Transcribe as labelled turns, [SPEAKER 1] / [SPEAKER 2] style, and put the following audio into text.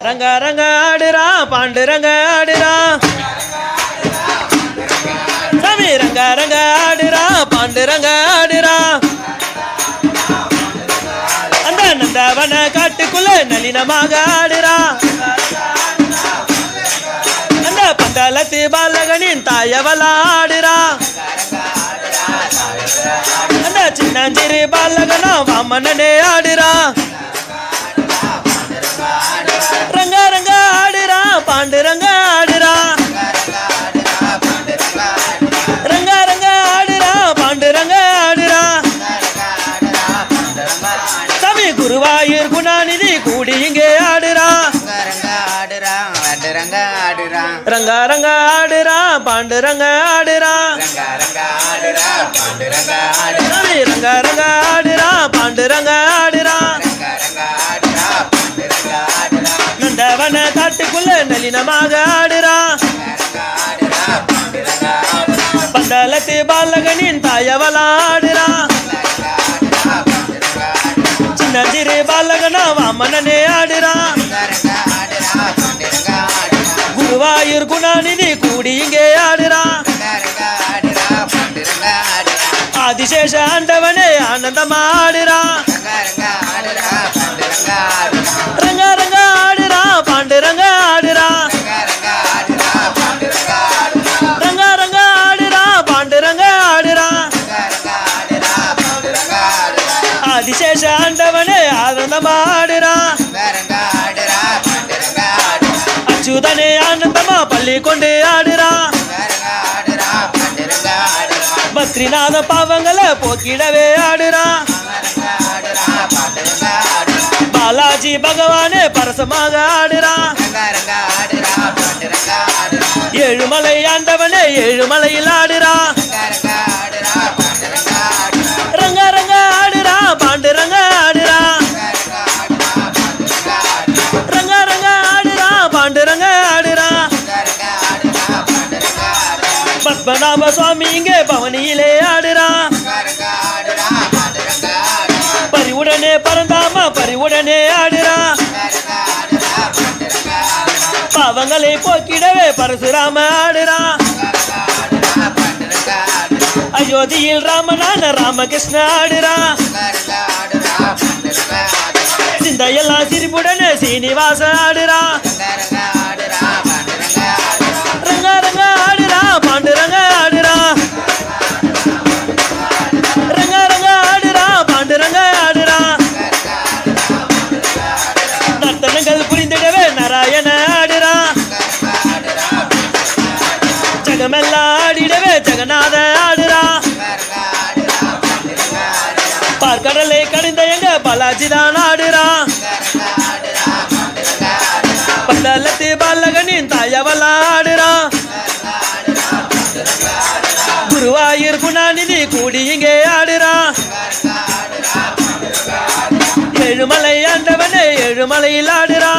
[SPEAKER 1] ரங்க ரங்க ஆடுறா பாண்டு ரங்க ஆடுறா சாமி ரங்க ரங்க ஆடுறா பாண்டு ரங்க ஆடுறா அந்த நந்தவன காட்டுக்குள்ள நளினமாக ஆடுறா அந்த பந்தலத்து பாலகனின் தாயவள ஆடுறா அந்த சின்னஞ்சிறு பாலகனா வாமனனே ஆடுறா ரங்க ரங்க ஆடுறா பாண்டு ரங்க ஆடுறா ரங்க ரங்க ஆடுறா பாண்டு ரங்க ஆடுறா சாமி குருவாயூர் குணாநிதி கூடி இங்கே ஆடுறா ரங்க ரங்க ஆடுறா பாண்டு ரங்க ஆடுறா சாமி ரங்க ரங்க ஆடுறா பாண்டு ரங்க ஆடுறா நந்தவன காட்டுக்குள்ள நளினமாக ஆடுறா பந்தலத்து பாலகனின் தாயவள ஆடுறா சின்ன சிறு பாலகனா வாமனனே ஆடுறா குருவாயூர் குணாநிதி கூடி இங்கே ஆடுறா ஆதிசேஷ ஆண்டவனே ஆனந்தமா ஆடுறா ரங்க ரங்க ஆடுறா பாண்டு ரங்க ஆடுறா ரங்க ரங்க ஆடுறா பாண்டு ரங்க ஆடுறா ஆதிசேஷ ஆண்டவனே ஆனந்தமா ஆடுறா அச்சுதனே ஆனந்தமா பள்ளி கொண்டு ஆடுறா பத்ரிநாத பாவங்களை போக்கிடவே ஆடுறா பாலாஜி பகவானே பரசமாக ஆடுறா ஏழுமலை ஆண்டவனே ஏழுமலையில் ஆடுறா ரங்க ரங்க ஆடுறா பாண்டு ரங்க ஆடுறா ரங்க ரங்க ஆடுறா பாண்டு ரங்க ஆடுறா பத்மநாப சுவாமி இங்கே பவனியிலே ஆடுறா பரிவுடனே பரந்தாம பரிவுடனே ஆடுறா பாவங்களை போக்கிடவே பரசுராம ஆடுறா அயோத்தியில் ராமனான ராமகிருஷ்ண ஆடுறா சிந்தையெல்லாம் சிரிப்புடனே சீனிவாச ஆடுறா ரங்க ரங்க ஆடுறா பாண்டு ரங்க ஆடுறா ரங்க ரங்க ஆடுறா பாண்டு ரங்க ஆடுறா நர்த்தனங்கள் புரிந்திடவே நாராயண ஆடுறா ஜகமெல்லாம் ஆடிடவே ஜெகநாத ஆடுறா பார்க்கடலை கடிந்த எங்க பாலாஜிதான் ஆடுறா பந்தலத்து பாலகனின் தாயவள ஆடுறா குருவாயூர் குணாநிதி கூடி இங்கே ஆடுறா ஏழுமலை ஆண்டவனே ஏழுமலையில் ஆடுறா